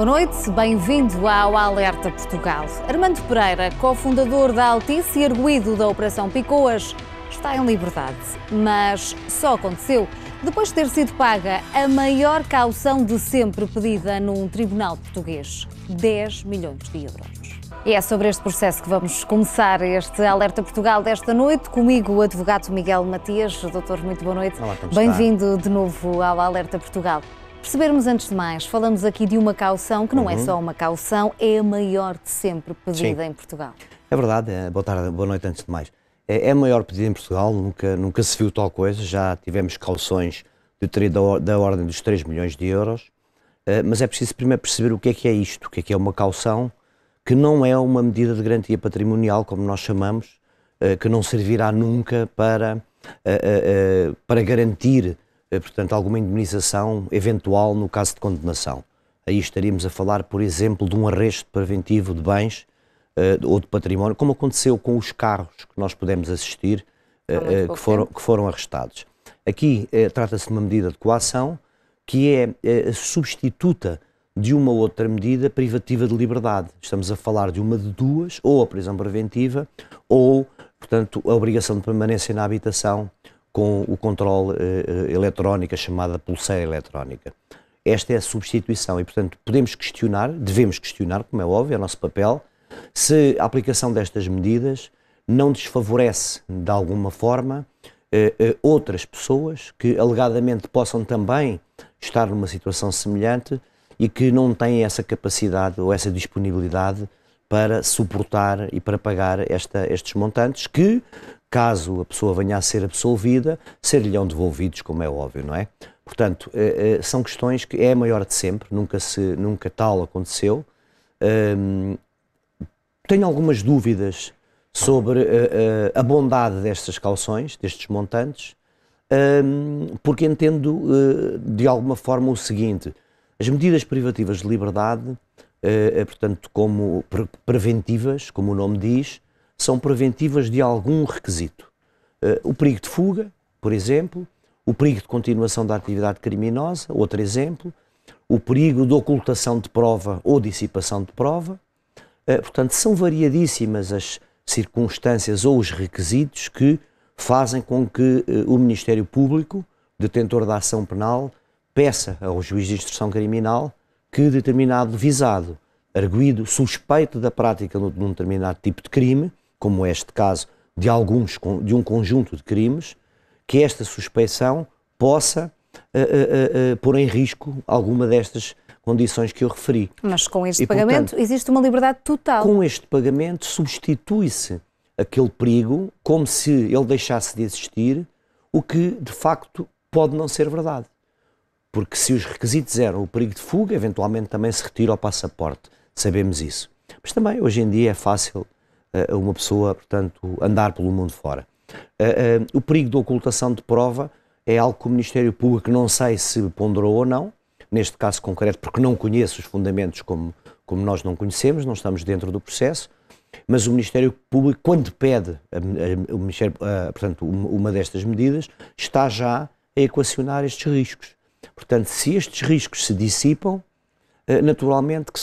Boa noite, bem-vindo ao Alerta Portugal. Armando Pereira, cofundador da Altice e arguido da Operação Picoas, está em liberdade, mas só aconteceu depois de ter sido paga a maior caução de sempre pedida num tribunal português, 10 milhões de euros. E é sobre este processo que vamos começar este Alerta Portugal desta noite. Comigo o advogado Miguel Matias. Doutor, muito boa noite. Olá, bem-vindo de novo ao Alerta Portugal. Percebermos antes de mais, falamos aqui de uma caução que não é só uma caução, é a maior de sempre pedida em Portugal. É verdade, boa tarde, boa noite antes de mais. É a maior pedida em Portugal, nunca se viu tal coisa, já tivemos cauções da ordem dos 3 milhões de euros, mas é preciso primeiro perceber o que é isto, o que é uma caução, que não é uma medida de garantia patrimonial, como nós chamamos, que não servirá nunca para garantir, portanto, alguma indemnização eventual no caso de condenação. Aí estaríamos a falar, por exemplo, de um arresto preventivo de bens ou de património, como aconteceu com os carros que nós pudemos assistir, que foram arrestados. Aqui trata-se de uma medida de coação que é substituta de uma outra medida privativa de liberdade. Estamos a falar de uma de duas, ou a prisão preventiva, ou, portanto, a obrigação de permanência na habitação com o controle eletrónico, a chamada pulseira eletrónica. Esta é a substituição e, portanto, devemos questionar, como é óbvio, é o nosso papel, se a aplicação destas medidas não desfavorece, de alguma forma, outras pessoas que, alegadamente, possam também estar numa situação semelhante e que não têm essa capacidade ou essa disponibilidade para suportar e para pagar estes montantes que, caso a pessoa venha a ser absolvida, ser-lhe-ão devolvidos, como é óbvio, não é? Portanto, são questões que é a maior de sempre, nunca tal aconteceu. Tenho algumas dúvidas sobre a bondade destas cauções, destes montantes, porque entendo de alguma forma o seguinte: as medidas privativas de liberdade, portanto, como preventivas, como o nome diz, são preventivas de algum requisito. O perigo de fuga, por exemplo, o perigo de continuação da atividade criminosa, outro exemplo, o perigo de ocultação de prova ou dissipação de prova. Portanto, são variadíssimas as circunstâncias ou os requisitos que fazem com que o Ministério Público, detentor da ação penal, peça ao juiz de instrução criminal que determinado visado, arguido, suspeito da prática de um determinado tipo de crime, como este caso de um conjunto de crimes, que esta suspeição possa pôr em risco alguma destas condições que eu referi. Mas com este pagamento, portanto, existe uma liberdade total. Com este pagamento substitui-se aquele perigo como se ele deixasse de existir, o que de facto pode não ser verdade. Porque se os requisitos eram o perigo de fuga, eventualmente também se retira o passaporte. Sabemos isso. Mas também hoje em dia é fácil uma pessoa, portanto, andar pelo mundo fora. O perigo de ocultação de prova é algo que o Ministério Público não sei se ponderou ou não, neste caso concreto, porque não conheço os fundamentos como nós não conhecemos, não estamos dentro do processo, mas o Ministério Público, quando pede portanto, uma destas medidas, está já a equacionar estes riscos. Portanto, se estes riscos se dissipam, naturalmente que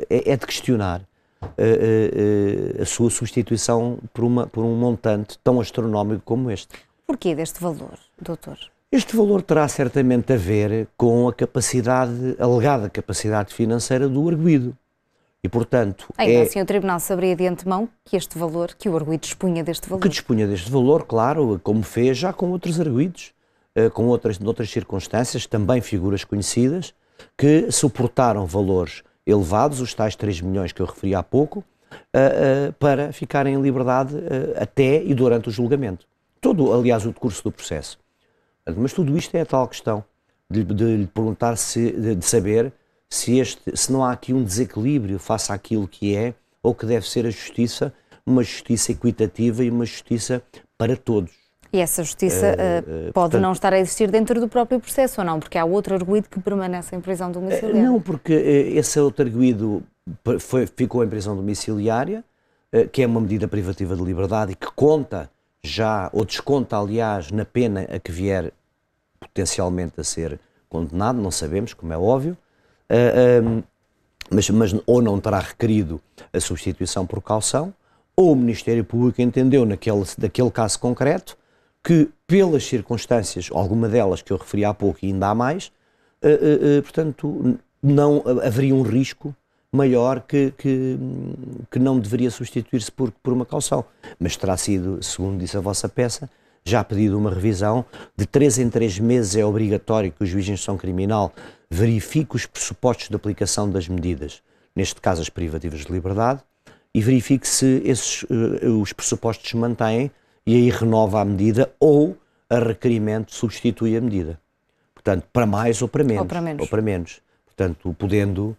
é de questionar a sua substituição por um montante tão astronómico como este. Porquê deste valor, doutor? Este valor terá certamente a ver com a alegada capacidade financeira do arguido. E, portanto... Ainda assim o Tribunal saberia de antemão que o arguido dispunha deste valor. Que dispunha deste valor, claro, como fez já com outros arguidos, com outras circunstâncias, também figuras conhecidas, que suportaram valores elevados, os tais 3 milhões que eu referi há pouco, para ficarem em liberdade até e durante o julgamento. Aliás, o decurso do processo. Mas tudo isto é a tal questão de lhe perguntar, de saber se não há aqui um desequilíbrio face àquilo que é ou que deve ser a justiça, uma justiça equitativa e uma justiça para todos. E essa justiça pode portanto, não estar a existir dentro do próprio processo ou não? Porque há outro arguido que permanece em prisão domiciliária. Não, porque esse outro arguido ficou em prisão domiciliária, que é uma medida privativa de liberdade e que conta já, ou desconta, aliás, na pena a que vier potencialmente a ser condenado, não sabemos, como é óbvio. mas ou não terá requerido a substituição por caução, ou o Ministério Público entendeu naquele caso concreto que, pelas circunstâncias, alguma delas que eu referi há pouco e ainda há mais, portanto, não haveria um risco maior que não deveria substituir-se por uma caução. Mas terá sido, segundo disse a vossa peça, já pedido uma revisão. De 3 em 3 meses é obrigatório que o juiz de instrução criminal verifique os pressupostos de aplicação das medidas, neste caso as privativas de liberdade, e verifique se os pressupostos se mantêm e aí renova a medida ou, a requerimento, substitui a medida. Portanto, para mais ou para menos. Portanto, podendo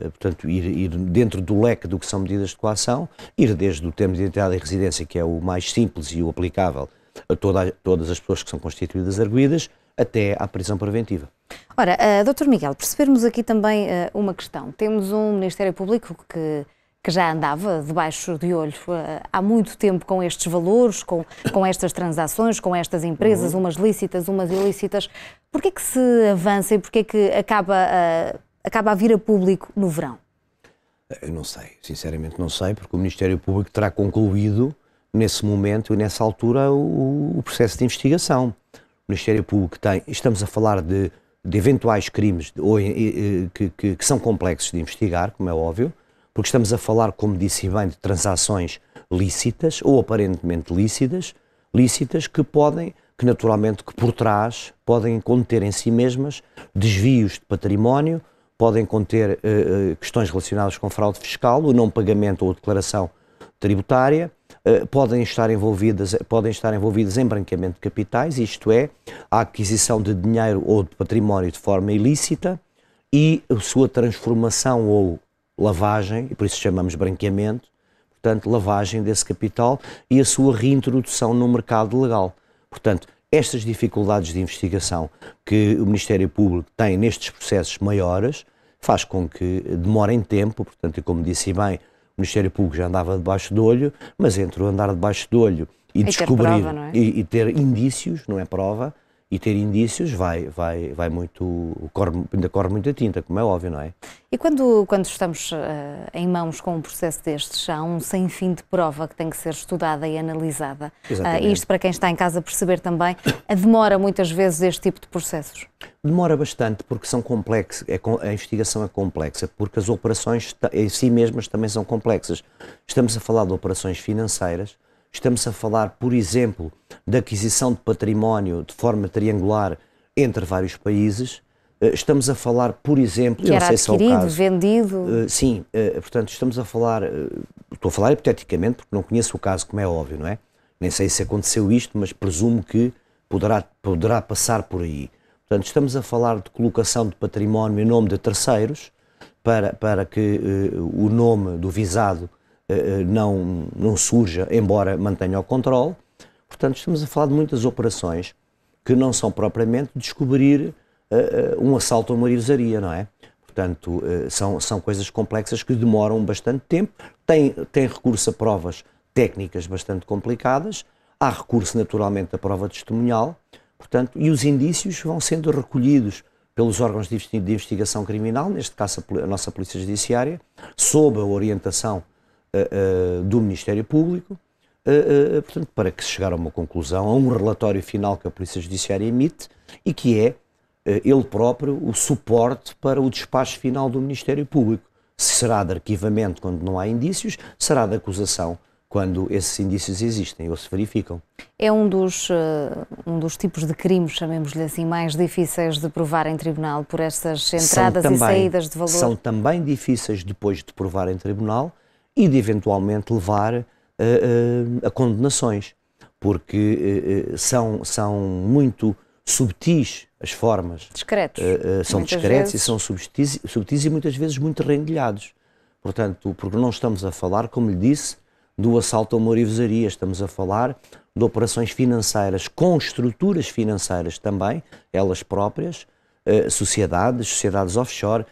portanto, ir dentro do leque do que são medidas de coação, ir desde o termo de identidade e residência, que é o mais simples e o aplicável a todas as pessoas que são constituídas arguidas, até à prisão preventiva. Ora, Dr. Miguel, percebermos aqui também uma questão. Temos um Ministério Público que já andava debaixo de olho há muito tempo com estes valores, com estas transações, com estas empresas, umas lícitas, umas ilícitas. Porquê que se avança e porquê que acaba a vir a público no verão? Eu não sei, sinceramente não sei, porque o Ministério Público terá concluído nesse momento e nessa altura o processo de investigação. O Ministério Público estamos a falar de eventuais crimes que são complexos de investigar, como é óbvio, porque estamos a falar, como disse bem, de transações lícitas ou aparentemente lícitas que naturalmente por trás podem conter em si mesmas desvios de património, podem conter questões relacionadas com fraude fiscal, o não pagamento ou declaração tributária, podem estar envolvidas em branqueamento de capitais, isto é, a aquisição de dinheiro ou de património de forma ilícita e a sua transformação ou lavagem, e por isso chamamos branqueamento, portanto, lavagem desse capital e a sua reintrodução no mercado legal. Portanto, estas dificuldades de investigação que o Ministério Público tem nestes processos maiores faz com que demorem tempo, portanto, e como disse bem, o Ministério Público já andava debaixo do olho, mas entre o andar debaixo do olho e descobrir ter prova, não é? e ter indícios, não é prova, e ter indícios vai muito, ainda corre muita tinta, como é óbvio, não é? E quando estamos em mãos com um processo destes, há um sem fim de prova que tem que ser estudada e analisada. E isto para quem está em casa perceber também, demora muitas vezes este tipo de processos? Demora bastante porque são complexos, a investigação é complexa, porque as operações em si mesmas também são complexas. Estamos a falar de operações financeiras, estamos a falar, por exemplo, da aquisição de património de forma triangular entre vários países. Estamos a falar, por exemplo... Que era adquirido, vendido... Sim, portanto, estou a falar hipoteticamente, porque não conheço o caso, como é óbvio, não é? Nem sei se aconteceu isto, mas presumo que poderá passar por aí. Portanto, estamos a falar de colocação de património em nome de terceiros, para que o nome do visado não surja, embora mantenha o controle. Portanto, estamos a falar de muitas operações que não são propriamente descobrir um assalto a uma orivesaria, não é? Portanto, são coisas complexas que demoram bastante tempo, tem recurso a provas técnicas bastante complicadas, há recurso naturalmente à prova testemunhal, portanto, e os indícios vão sendo recolhidos pelos órgãos de investigação criminal, neste caso a nossa Polícia Judiciária, sob a orientação do Ministério Público, portanto, para que se chegar a uma conclusão, a um relatório final que a Polícia Judiciária emite e que é ele próprio o suporte para o despacho final do Ministério Público. Se será de arquivamento quando não há indícios, será de acusação quando esses indícios existem ou se verificam. É um dos tipos de crimes, chamemos-lhe assim, mais difíceis de provar em tribunal por essas entradas e saídas de valor? São também difíceis depois de provar em tribunal e de eventualmente levar a condenações, porque são muito subtis as formas. Discretos. São discretos e são subtis e muitas vezes muito rendilhados. Portanto, porque não estamos a falar, como lhe disse, do assalto a uma orivesaria, estamos a falar de operações financeiras com estruturas financeiras também, elas próprias, sociedades offshore,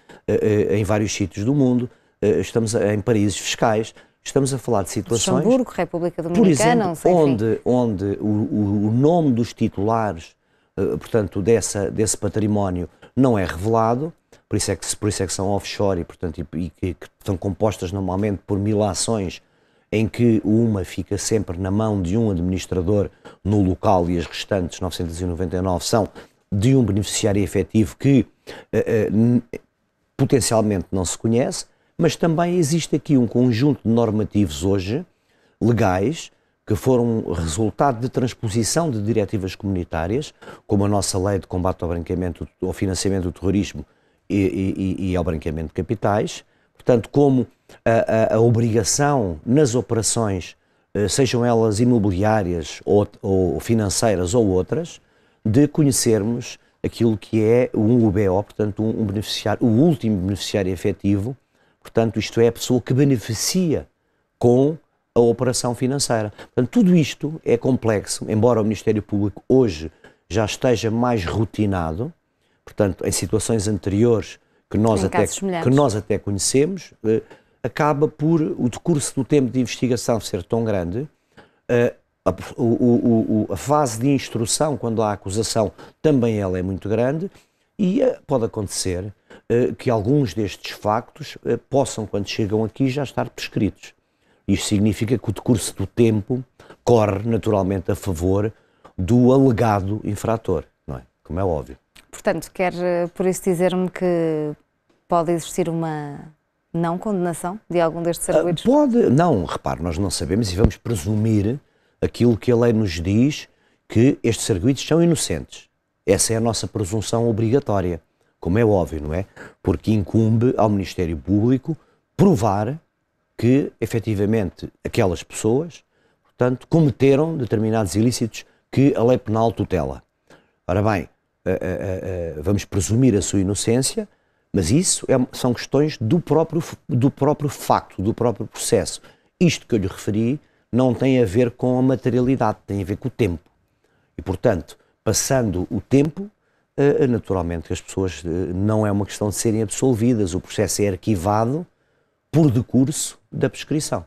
em vários sítios do mundo, estamos em paraísos fiscais, estamos a falar de situações... Luxemburgo, República Dominicana, por exemplo, onde o nome dos titulares, portanto, desse património não é revelado, por isso é que são offshore e, portanto, que são compostas normalmente por 1000 ações, em que uma fica sempre na mão de um administrador no local e as restantes 999 são de um beneficiário efetivo que potencialmente não se conhece, mas também existe aqui um conjunto de normativos hoje, legais, que foram resultado de transposição de diretivas comunitárias, como a nossa lei de combate ao branqueamento, ao financiamento do terrorismo e ao branqueamento de capitais, portanto, como a obrigação nas operações, sejam elas imobiliárias ou financeiras ou outras, de conhecermos aquilo que é um UBO, portanto, um beneficiário, o último beneficiário efetivo, portanto, isto é a pessoa que beneficia com a operação financeira. Portanto, tudo isto é complexo, embora o Ministério Público hoje já esteja mais rotinado, portanto, em situações anteriores que nós até conhecemos, acaba por o decurso do tempo de investigação ser tão grande, a fase de instrução, quando há acusação, também ela é muito grande e pode acontecer que alguns destes factos possam, quando chegam aqui, já estar prescritos. Isto significa que o decurso do tempo corre naturalmente a favor do alegado infrator, não é? Como é óbvio. Portanto, quer por isso dizer-me que pode existir uma não condenação de algum destes arguidos? Pode, não, repare, nós não sabemos e vamos presumir aquilo que a lei nos diz, que estes arguidos são inocentes. Essa é a nossa presunção obrigatória, como é óbvio, não é? Porque incumbe ao Ministério Público provar que, efetivamente, aquelas pessoas, portanto, cometeram determinados ilícitos que a lei penal tutela. Ora bem, vamos presumir a sua inocência, mas isso são questões do próprio facto, do próprio processo. Isto que eu lhe referi não tem a ver com a materialidade, tem a ver com o tempo. E, portanto, passando o tempo, naturalmente as pessoas, não é uma questão de serem absolvidas, o processo é arquivado por decurso da prescrição,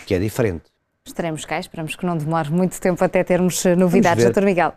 que é diferente. Estaremos cá, esperamos que não demore muito tempo até termos novidades, Dr. Miguel.